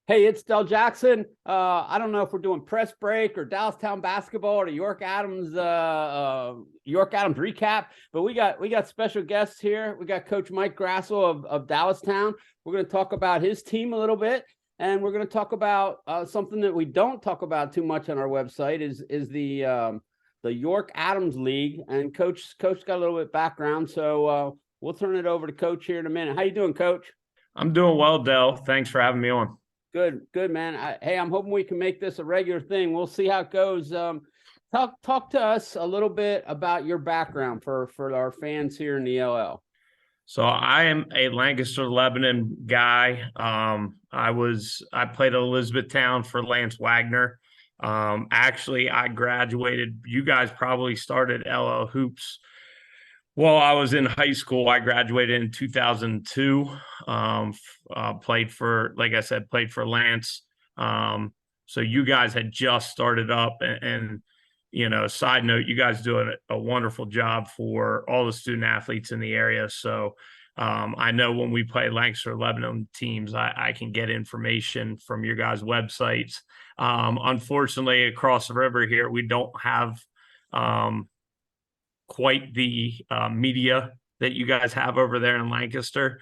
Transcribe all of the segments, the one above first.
Hey, it's Del Jackson. I don't know if we're doing press break or Dallastown basketball or the York Adams recap, but we got special guests here. We got Coach Mike Grassel of Dallastown. We're going to talk about his team a little bit, and we're going to talk about something that we don't talk about too much on our website is the York Adams League. And Coach got a little bit of background, so we'll turn it over to Coach here in a minute. How you doing, Coach? I'm doing well, Del. Thanks for having me on. Good, man. Hey, I'm hoping we can make this a regular thing. We'll see how it goes. Talk to us a little bit about your background for our fans here in the LL. So I am a Lancaster, Lebanon guy. I played at Elizabethtown for Lance Wagner. Actually, I graduated. You guys probably started LL Hoops. Well, I was in high school. I graduated in 2002. Played for, like I said, played for Lance. So you guys had just started up, and side note, you guys do a wonderful job for all the student athletes in the area. So I know when we play Lancaster, Lebanon teams, I can get information from your guys' websites. Unfortunately, across the river here, we don't have quite the media that you guys have over there in Lancaster,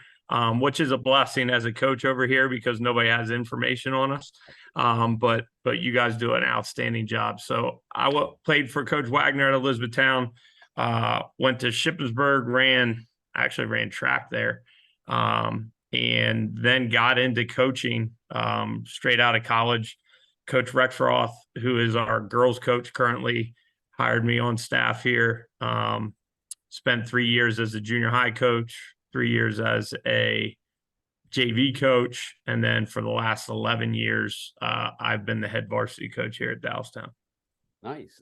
which is a blessing as a coach over here because nobody has information on us. But you guys do an outstanding job. So I played for Coach Wagner at Elizabethtown, went to Shippensburg, ran track there, and then got into coaching straight out of college. Coach Rexroth, who is our girls coach currently, hired me on staff here. Spent 3 years as a junior high coach, 3 years as a JV coach, and then for the last 11 years, I've been the head varsity coach here at Dallastown. Nice.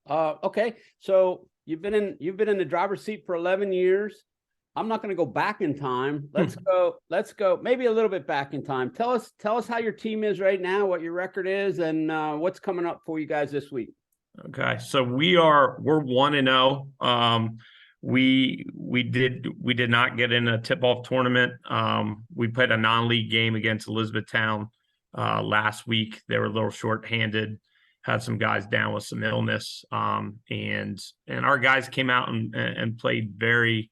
Okay, so you've been in the driver's seat for 11 years. I'm not going to go back in time. Let's go maybe a little bit back in time. Tell us how your team is right now, what your record is, and what's coming up for you guys this week. Okay, so we're 1-0. We did not get in a tip-off tournament. We played a non-league game against Elizabethtown last week. They were a little short-handed, had some guys down with some illness, and our guys came out and played very,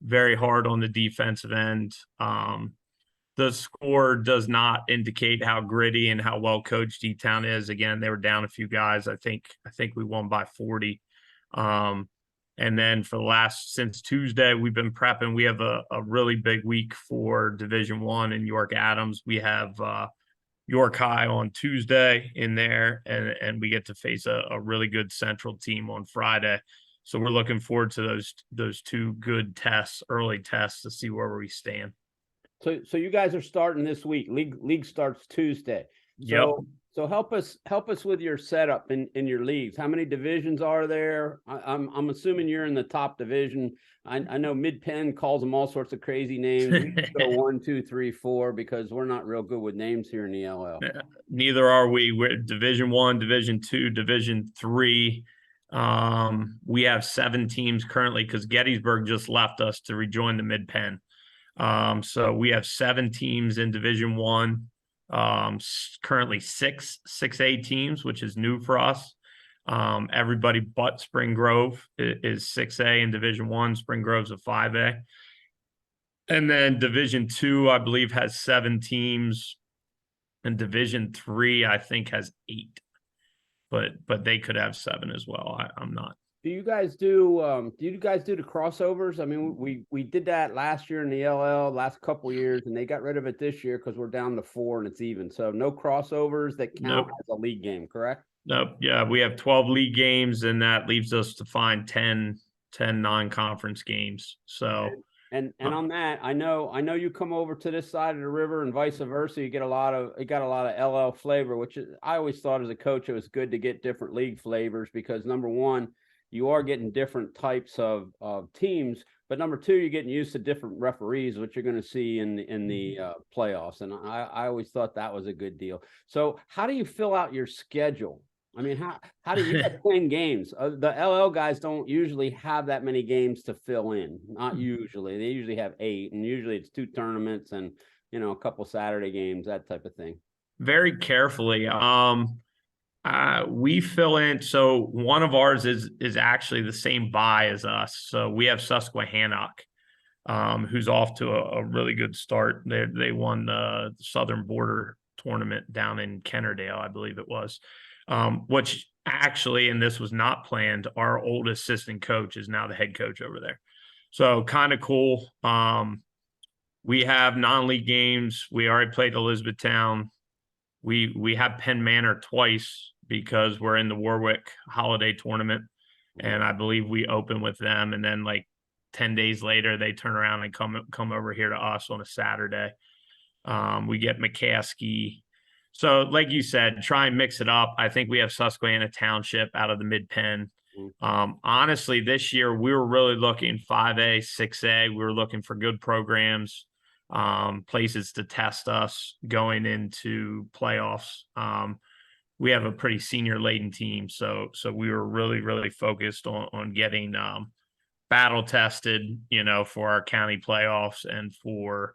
very hard on the defensive end. The score does not indicate how gritty and how well coached E-Town is. Again, they were down a few guys. I think we won by 40. And then since Tuesday, we've been prepping. We have a really big week for Division I in York Adams. We have York High on Tuesday in there, and we get to face a really good Central team on Friday. So we're looking forward to those two good tests, early tests, to see where we stand. So you guys are starting this week. League starts Tuesday. So help us with your setup in your leagues. How many divisions are there? I'm assuming you're in the top division. I know Mid-Penn calls them all sorts of crazy names. We go 1, 2, 3, 4 because we're not real good with names here in the LL. Neither are we. We're Division I, Division II, Division III. We have 7 teams currently because Gettysburg just left us to rejoin the Mid-Penn. So we have 7 teams in Division I, currently 6 6A teams, which is new for us. Everybody but Spring Grove is 6A in Division I. Spring Grove's a 5A. And then Division II, I believe, has 7 teams. And Division III, I think, has 8. But they could have 7 as well. I'm not. Do you guys do the crossovers? I mean, we did that last year in the LL, last couple of years, and they got rid of it this year because we're down to 4 and it's even. So no crossovers that count as a league game, correct? Nope. Yeah, we have 12 league games, and that leaves us to find 10 non-conference games. So and on that, I know you come over to this side of the river and vice versa. You got a lot of LL flavor, which I always thought as a coach it was good to get different league flavors because number one, you are getting different types of teams, but number two, you're getting used to different referees, which you're going to see in the playoffs. And I always thought that was a good deal. So how do you fill out your schedule? I mean, how do you get 10 games? The LL guys don't usually have that many games to fill in. Not usually. They usually have 8, and usually it's 2 tournaments and a couple Saturday games, that type of thing. very carefully. We fill in. So one of ours is actually the same bye as us. So we have Susquehannock, who's off to a really good start. They won the Southern Border tournament down in Kennerdale, I believe it was. Which actually, and this was not planned, our old assistant coach is now the head coach over there. So kind of cool. We have non-league games. We already played Elizabethtown. We have Penn Manor twice because we're in the Warwick Holiday Tournament, and I believe we open with them, and then like 10 days later they turn around and come over here to us on a Saturday. We get McCaskey. So, like you said, try and mix it up. I think we have Susquehanna Township out of the Mid Penn. Honestly, this year we were really looking 5A, 6A. We were looking for good programs, places to test us going into playoffs. We have a pretty senior laden team, so we were really focused on getting battle tested, for our county playoffs and for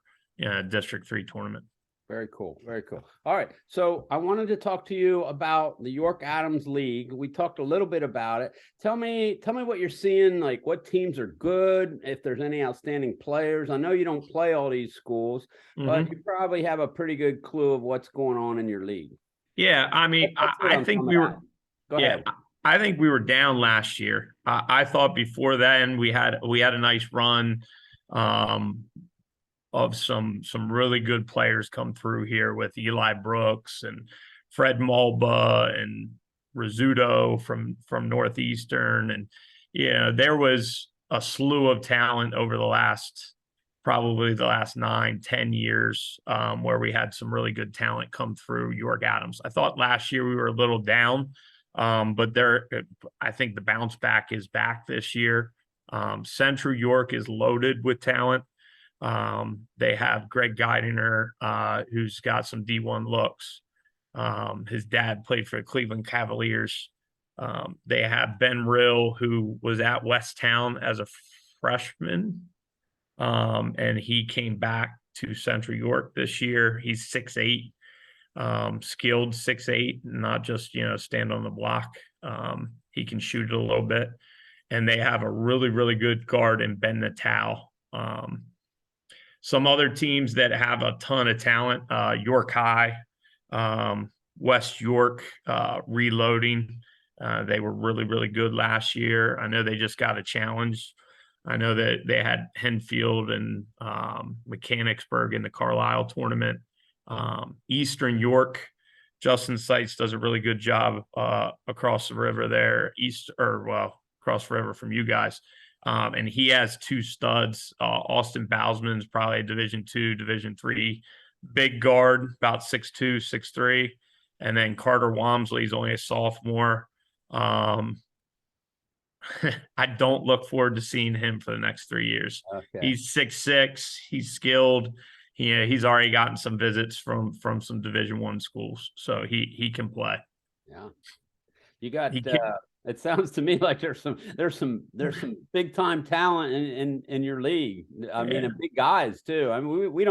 District 3 tournament. Very cool. Very cool. All right. So I wanted to talk to you about the York Adams League. We talked a little bit about it. Tell me what you're seeing, like what teams are good, if there's any outstanding players. I know you don't play all these schools, but you probably have a pretty good clue of what's going on in your league. Yeah, I mean, I think we were. Go ahead. I think we were down last year. I thought before then we had a nice run of some really good players come through here with Eli Brooks and Fred Mulba and Rizzuto from Northeastern, and there was a slew of talent over probably the last 9-10 years, where we had some really good talent come through York Adams. I thought last year we were a little down, but I think the bounce back is back this year. Central York is loaded with talent. They have Greg Geidiner, who's got some D1 looks. His dad played for the Cleveland Cavaliers. They have Ben Rill, who was at Westtown as a freshman. And he came back to Central York this year. He's 6'8", skilled 6'8", not just, stand on the block. He can shoot it a little bit. And they have a really good guard in Ben Natal. Some other teams that have a ton of talent, York High, West York, reloading. They were really good last year. I know they just got a challenge. I know that they had Henfield and Mechanicsburg in the Carlisle tournament. Eastern York, Justin Seitz does a really good job across the river there, across the river from you guys. And he has two studs. Austin Bausman's probably a Division II, Division III big guard, about 6'2", 6'3". And then Carter Wamsley's only a sophomore. I don't look forward to seeing him for the next 3 years. Okay. He's 6'6". He's skilled. He's already gotten some visits from some Division I schools, so he can play. Yeah, you got. It sounds to me like there's some big time talent in your league. I mean, and big guys too. I mean, we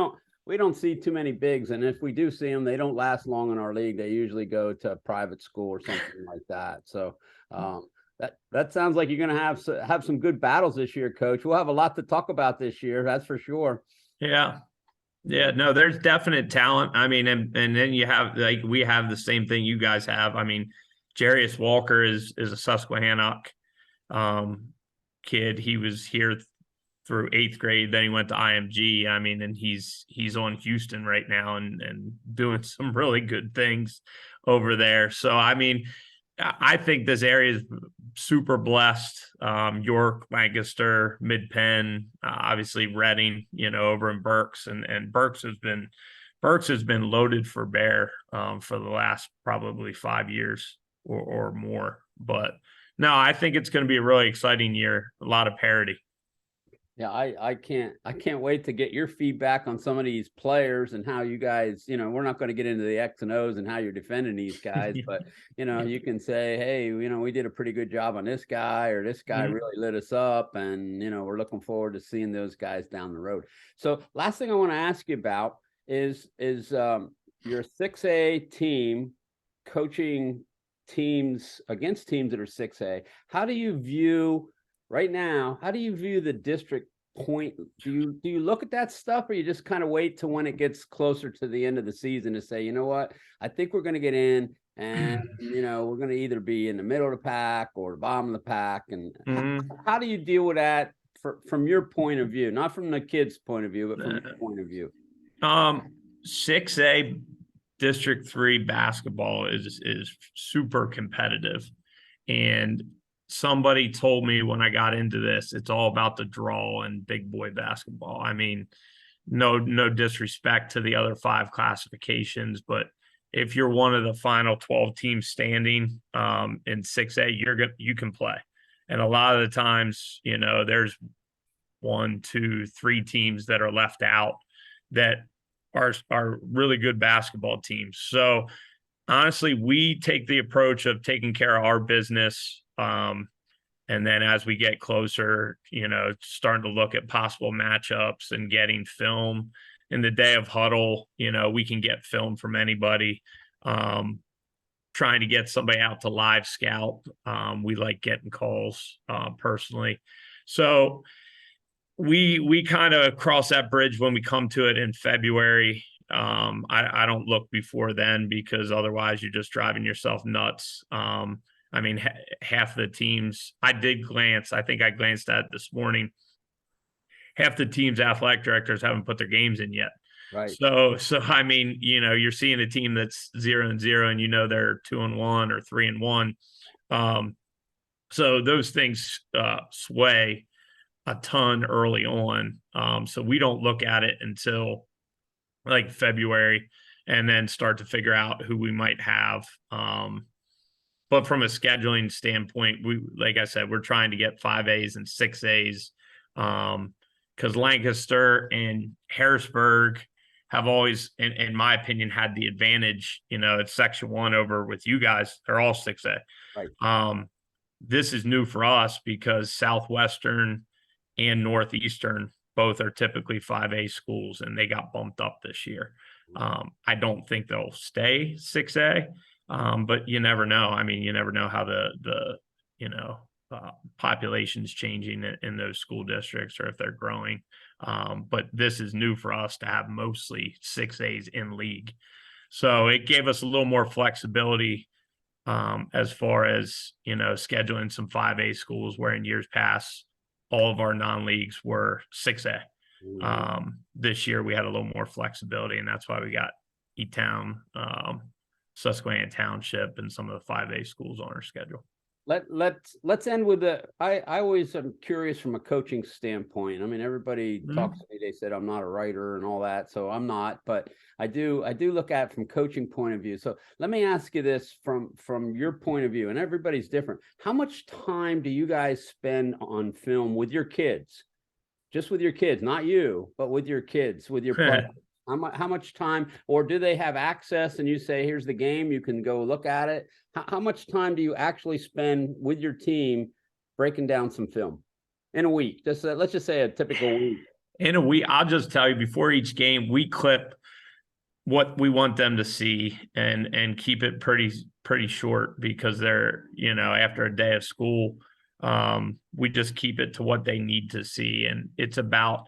don't see too many bigs, and if we do see them, they don't last long in our league. They usually go to a private school or something like that. So that sounds like you're going to have some good battles this year, Coach. We'll have a lot to talk about this year, that's for sure. Yeah. No, there's definite talent. I mean, and then you have, like, we have the same thing you guys have. I mean, Jarius Walker is a Susquehannock kid. He was here through 8th grade. Then he went to IMG. I mean, and he's on Houston right now and doing some really good things over there. So, I mean, I think this area is super blessed. York, Lancaster, Mid-Penn, obviously Reading, over in Berks, and Berks has been loaded for bear for the last probably 5 years or more. But no, I think it's going to be a really exciting year. A lot of parity. Yeah, I can't wait to get your feedback on some of these players and how you guys, we're not going to get into the X and O's and how you're defending these guys, but you can say, hey, we did a pretty good job on this guy, or this guy really lit us up, and we're looking forward to seeing those guys down the road. So last thing I want to ask you about is you're a 6A team coaching teams against teams that are 6A. How do you view right now? How do you view the district point? Do you look at that stuff, or you just kind of wait till when it gets closer to the end of the season to say, you know what, I think we're going to get in, and we're going to either be in the middle of the pack or the bottom of the pack? And how do you deal with that from your point of view, not from the kids' point of view, but from your point of view? 6A District 3 basketball is super competitive. And somebody told me when I got into this, it's all about the draw and big boy basketball. I mean, no disrespect to the other 5 classifications, but if you're one of the final 12 teams standing in 6A, you can play. And a lot of the times, there's 1, 2, 3 teams that are left out that are really good basketball teams. So honestly, we take the approach of taking care of our business. And then as we get closer, starting to look at possible matchups and getting film. In the day of huddle, we can get film from anybody. Trying to get somebody out to live scout. We like getting calls personally. So we kind of cross that bridge when we come to it in February. I don't look before then, because otherwise you're just driving yourself nuts. I mean, half the teams, I think I glanced at it this morning. Half the team's athletic directors haven't put their games in yet. Right. So I mean, you're seeing a team that's 0-0 and they're 2-1 or 3-1. So those things sway a ton early on. So we don't look at it until like February and then start to figure out who we might have. But from a scheduling standpoint, like I said, we're trying to get 5As and 6As because Lancaster and Harrisburg have always, in my opinion, had the advantage. It's Section 1 over with you guys. They're all 6A. Right. This is new for us because Southwestern and Northeastern both are typically 5A schools, and they got bumped up this year. I don't think they'll stay 6A. But you never know. I mean, you never know how the population's changing in those school districts or if they're growing. But this is new for us to have mostly 6As in league. So it gave us a little more flexibility as far as, scheduling some 5A schools, where in years past, all of our non-leagues were 6A. This year we had a little more flexibility, and that's why we got E-Town, Susquehanna Township, and some of the 5A schools on our schedule. Let's end with I always am curious from a coaching standpoint. I mean, everybody talks to me, they said I'm not a writer and all that, so I'm not, but I do look at it from coaching point of view. So let me ask you this from your point of view, and everybody's different. How much time do you guys spend on film with your kids? Just with your kids, not you, but with your kids, with your players? How much time, or do they have access and you say, here's the game, you can go look at it? How much time do you actually spend with your team breaking down some film in a week? Just let's just say a typical week. In a week, I'll just tell you, before each game, we clip what we want them to see and keep it pretty short, because they're, after a day of school, we just keep it to what they need to see. And it's about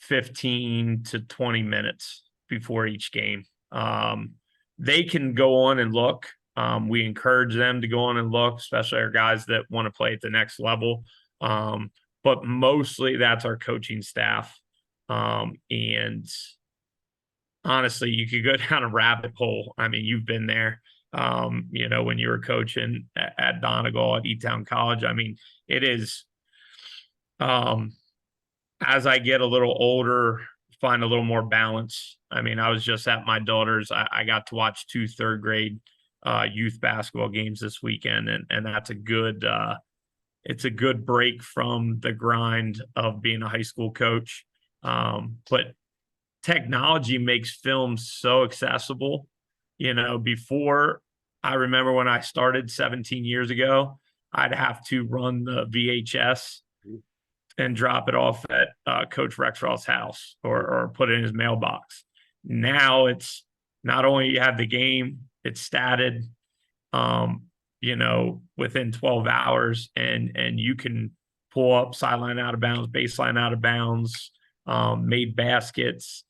15 to 20 minutes before each game. They can go on and look. We encourage them to go on and look, especially our guys that want to play at the next level. But mostly that's our coaching staff. And honestly, you could go down a rabbit hole. I mean, you've been there, when you were coaching at Donegal at E-Town College. I mean, it is, as I get a little older, find a little more balance. I mean, I was just at my daughter's. I got to watch 2 third grade youth basketball games this weekend, and that's it's a good break from the grind of being a high school coach. But technology makes film so accessible. Before, I remember when I started 17 years ago, I'd have to run the VHS and drop it off at Coach Rexroth's house or put it in his mailbox. Now it's not only you have the game, it's statted, within 12 hours, and you can pull up sideline out of bounds, baseline out of bounds, made baskets,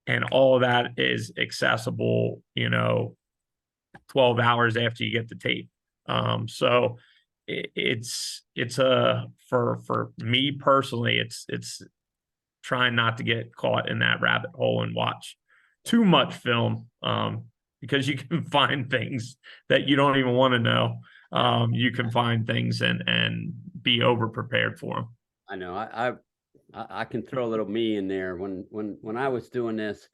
and all of that is accessible, 12 hours after you get the tape. So it's for me personally, it's trying not to get caught in that rabbit hole and watch too much film, because you can find things that you don't even want to know. You can find things and be over prepared for them. I know. I can throw a little me in there. When I was doing this,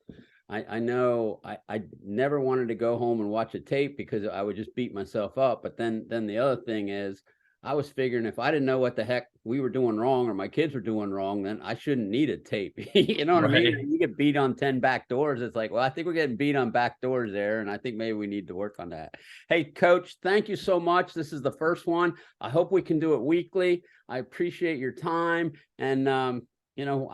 I know I never wanted to go home and watch a tape because I would just beat myself up. But then the other thing is, I was figuring if I didn't know what the heck we were doing wrong or my kids were doing wrong, then I shouldn't need a tape. You know what I mean? You get beat on 10 back doors. It's like, well, I think we're getting beat on back doors there. And I think maybe we need to work on that. Hey, Coach, thank you so much. This is the first one. I hope we can do it weekly. I appreciate your time. And, I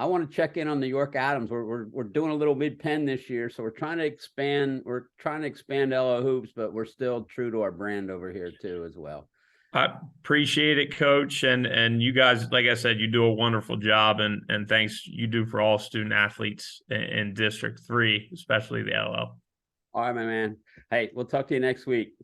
want to check in on the York Adams. We're doing a little mid-pen this year. So we're trying to expand LO Hoops, but we're still true to our brand over here too, as well. I appreciate it, Coach. And you guys, like I said, you do a wonderful job, and thanks you do for all student athletes in District 3, especially the LO. All right, my man. Hey, we'll talk to you next week.